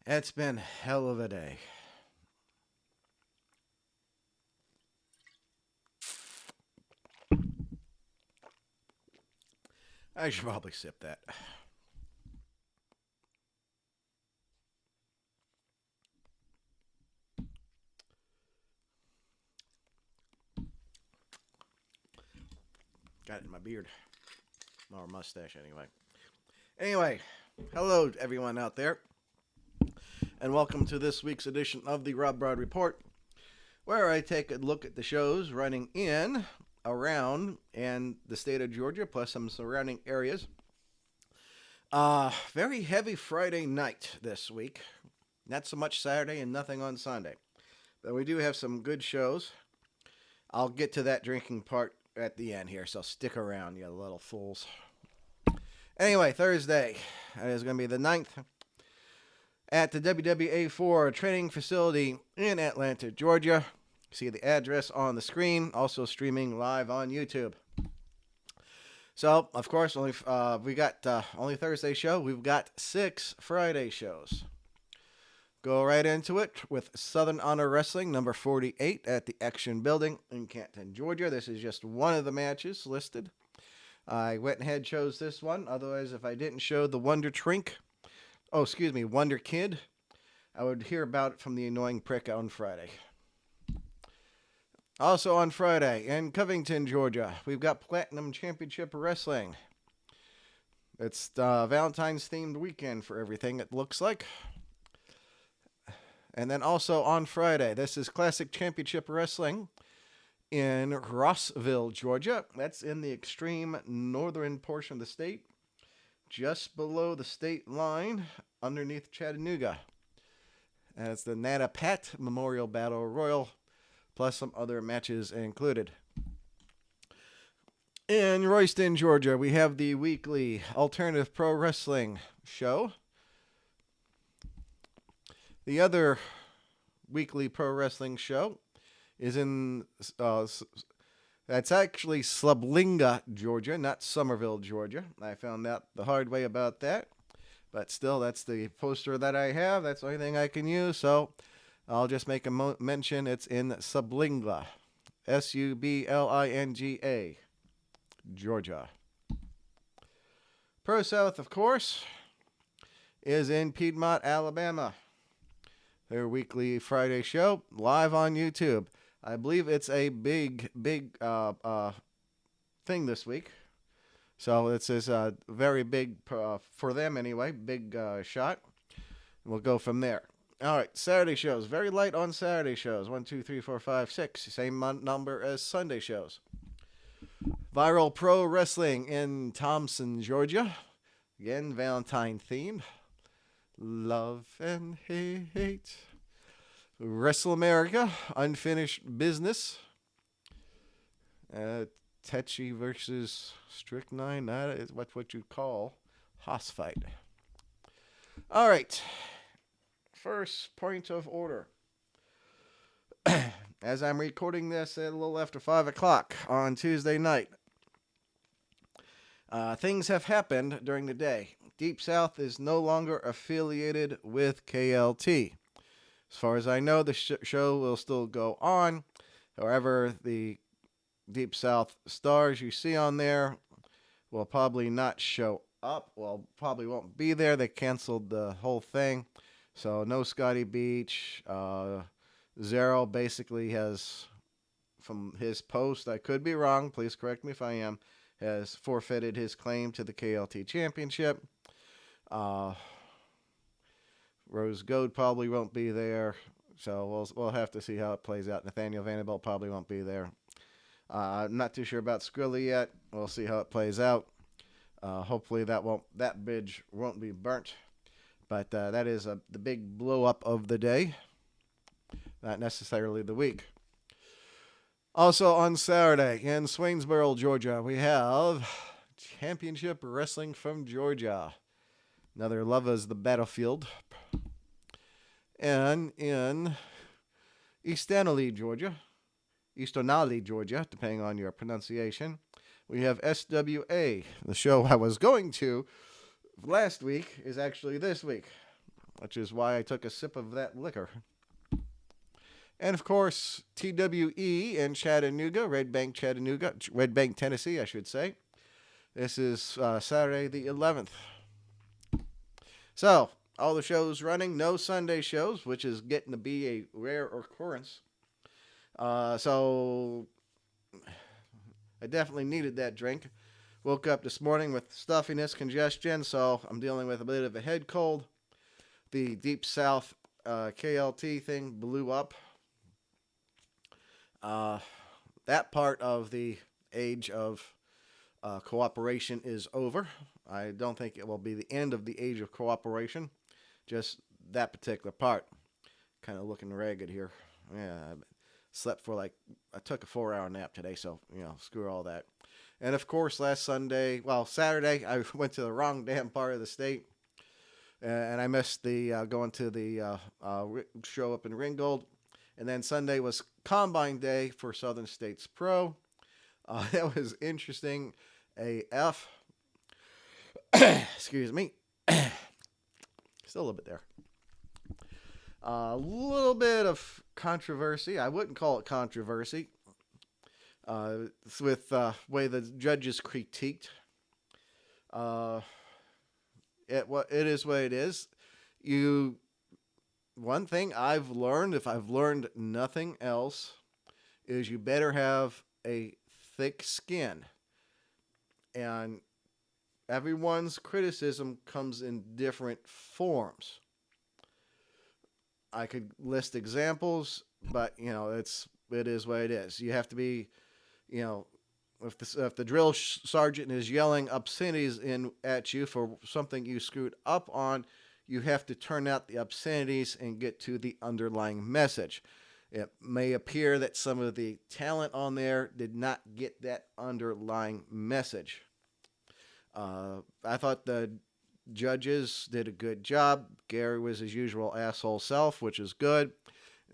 It's been hell of a day. I should probably sip that. Got it in my beard. Or mustache, anyway. Anyway, hello to everyone out there, and welcome to this week's edition of the RobBrod Report, where I take a look at the shows running in, around, and the state of Georgia, plus some surrounding areas. Very heavy Friday night this week. Not so much Saturday and nothing on Sunday. But we do have some good shows. I'll get to that drinking part at the end here, so stick around, you little fools. Anyway, Thursday is going to be the 9th at the WWA4 training facility in Atlanta, Georgia. See the address on the screen, also streaming live on YouTube. So, of course, we got only Thursday show. We've got 6 Friday shows. Go right into it with Southern Honor Wrestling, number 48 at the Action Building in Canton, Georgia. This is just one of the matches listed. I went ahead chose this one. Otherwise, if I didn't show the Wonder Kid, I would hear about it from the annoying prick on Friday. Also on Friday in Covington, Georgia, we've got Platinum Championship Wrestling. It's the Valentine's themed weekend for everything, it looks like. And then also on Friday, this is Classic Championship Wrestling in Rossville, Georgia. That's in the extreme northern portion of the state, just below the state line, underneath Chattanooga. And it's the Nana Pat Memorial Battle Royal, plus some other matches included. In Royston, Georgia, we have the weekly Alternative Pro Wrestling show. The other weekly pro wrestling show is in, that's actually Slublinga, Georgia, not Somerville, Georgia. I found out the hard way about that. But still, that's the poster that I have. That's the only thing I can use. So I'll just make a mention. It's in Sublinga, Sublinga, Georgia. Pro South, of course, is in Piedmont, Alabama. Their weekly Friday show, live on YouTube. I believe it's a big thing this week. So it's a very big, for them anyway, big shot. We'll go from there. All right, Saturday shows. Very light on Saturday shows. 1, 2, 3, 4, 5, 6. Same number as Sunday shows. Viral Pro Wrestling in Thompson, Georgia. Again, Valentine themed. Love and hate. Wrestle America, Unfinished Business. Tetchy versus Strychnine. That is what you call hoss fight. All right. First point of order. As I'm recording this at a little after 5 o'clock on Tuesday night, things have happened during the day. Deep South is no longer affiliated with KLT. As far as I know, the show will still go on. However, the Deep South stars you see on there will probably not show up. Well, probably won't be there. They canceled the whole thing. So no Scotty Beach. Zero basically has, from his post, I could be wrong, please correct me if I am, has forfeited his claim to the KLT Championship. Rose Gold probably won't be there, so we'll have to see how it plays out. Nathaniel Vanderbilt probably won't be there. I'm not too sure about Skrilla yet. We'll see how it plays out. Hopefully that bridge won't be burnt. But that is the big blow up of the day, not necessarily the week. Also on Saturday in Swainsboro, Georgia, we have Championship Wrestling from Georgia. Another Love is the Battlefield. And in Eastonally, Georgia, depending on your pronunciation, we have SWA. The show I was going to last week is actually this week. which is why I took a sip of that liquor. And of course, TWE in Chattanooga, Red Bank, Tennessee, I should say. This is Saturday the 11th. So, all the shows running, no Sunday shows, which is getting to be a rare occurrence. So, I definitely needed that drink. Woke up this morning with stuffiness, congestion, so I'm dealing with a bit of a head cold. The Deep South KLT thing blew up. That part of the age of cooperation is over. I don't think it will be the end of the age of cooperation. Just that particular part. Kind of looking ragged here. Yeah, I slept for I took a 4-hour nap today, so, screw all that. And of course, Saturday, I went to the wrong damn part of the state. And I missed the going to the show up in Ringgold. And then Sunday was Combine Day for Southern States Pro. That was interesting AF. Excuse me. Still a little bit there. A little bit of controversy. I wouldn't call it controversy. With the way the judges critiqued. It is what it is. One thing I've learned, if I've learned nothing else, is you better have a thick skin. And everyone's criticism comes in different forms. I could list examples, but it is what it is. You have to be, if the drill sergeant is yelling obscenities at you for something you screwed up on, you have to turn out the obscenities and get to the underlying message. It may appear that some of the talent on there did not get that underlying message. I thought the judges did a good job. Gary was his usual asshole self, which is good.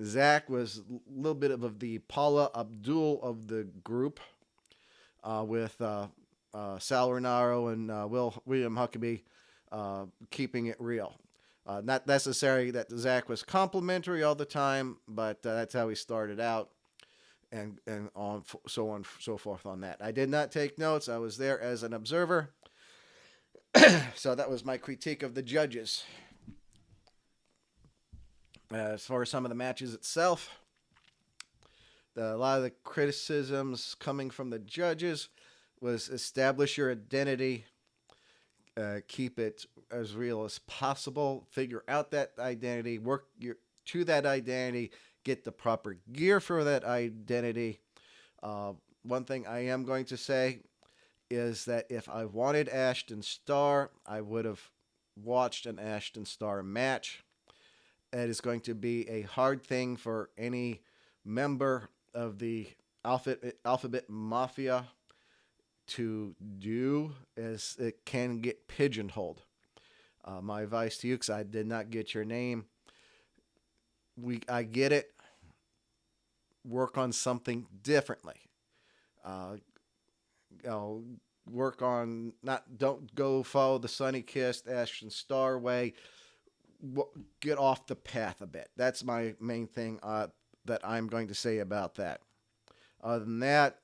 Zach was a little bit of the Paula Abdul of the group, with Sal Renaro and William Huckabee keeping it real. Not necessary that Zach was complimentary all the time, but that's how he started out, and so on so forth on that. I did not take notes. I was there as an observer. So that was my critique of the judges. As far as some of the matches itself, a lot of the criticisms coming from the judges was establish your identity, keep it as real as possible, figure out that identity, work to that identity, get the proper gear for that identity. One thing I am going to say is that if I wanted Ashton Starr, I would have watched an Ashton Starr match. It is going to be a hard thing for any member of the Alphabet Mafia to do, as it can get pigeonholed. My advice to you, because I did not get your name, I get it. Work on something differently. Work on don't go follow the Sunny Kissed Ashton Starr way. Get off the path a bit. That's my main thing that I'm going to say about that. Other than that,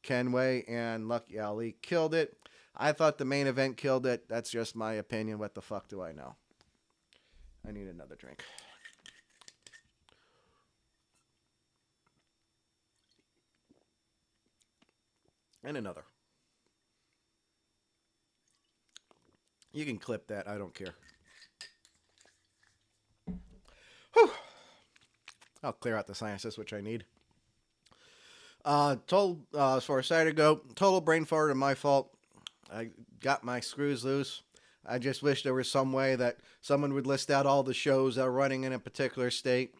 Kenway and Lucky Ali killed it. I thought the main event killed it. That's just my opinion. What the fuck do I know? I need another drink. And another. You can clip that. I don't care. Whew. I'll clear out the sinuses, which I need. As far as Saturday go, total brain fart and my fault. I got my screws loose. I just wish there was some way that someone would list out all the shows that are running in a particular state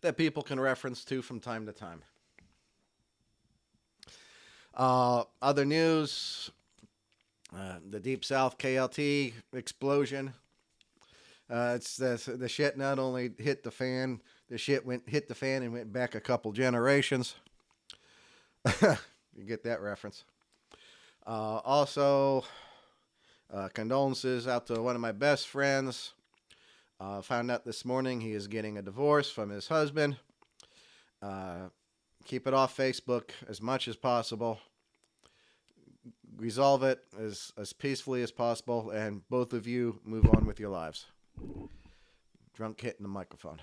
that people can reference to from time to time. Other news, the Deep South KLT explosion. It's the shit not only hit the fan, the shit hit the fan and went back a couple generations. You get that reference. Also, condolences out to one of my best friends, Found out this morning he is getting a divorce from his husband. Keep it off Facebook as much as possible. Resolve it as peacefully as possible, and both of you move on with your lives. Drunk hitting the microphone.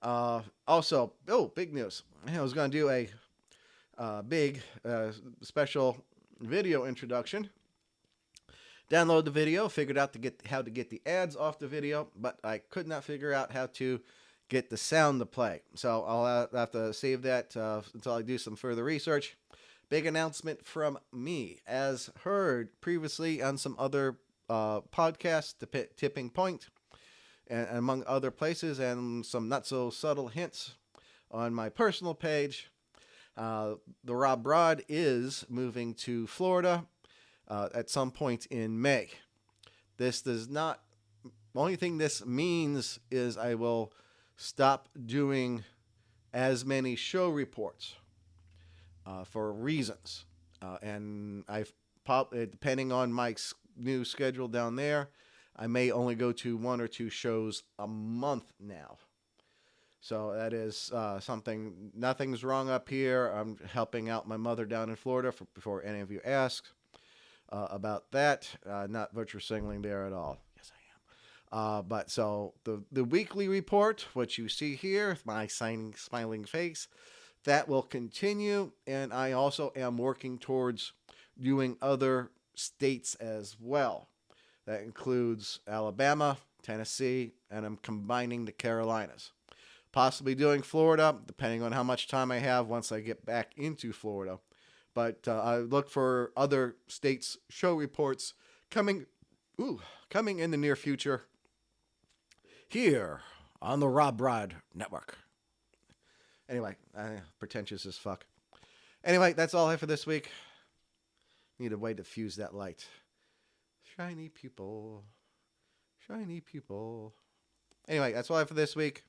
Also, big news. I was going to do a big special video introduction. Download the video, figured out how to get the ads off the video, but I could not figure out how to get the sound to play. So I'll have to save that until I do some further research. Big announcement from me. As heard previously on some other podcasts, Tipping Point, and among other places, and some not so subtle hints on my personal page, the RobBrod is moving to Florida at some point in May. This does not, the only thing this means is I will stop doing as many show reports for reasons. And depending on my new schedule down there, I may only go to 1 or 2 shows a month now. So that is something, nothing's wrong up here. I'm helping out my mother down in Florida before any of you ask about that. Not virtue signaling there at all. Yes, I am. But so the weekly report, what you see here, my smiling face, that will continue. And I also am working towards doing other states as well. That includes Alabama, Tennessee, and I'm combining the Carolinas. Possibly doing Florida, depending on how much time I have once I get back into Florida. But I look for other states' show reports coming in the near future here on the RobBrod Network. Anyway, pretentious as fuck. Anyway, that's all I have for this week. Need a way to fuse that light. Shiny pupil. Shiny pupil. Anyway, that's all I have for this week.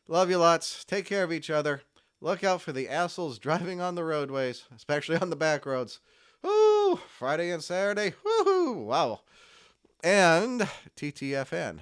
Love you lots. Take care of each other. Look out for the assholes driving on the roadways, especially on the back roads. Woo! Friday and Saturday. Woohoo! Wow. And TTFN.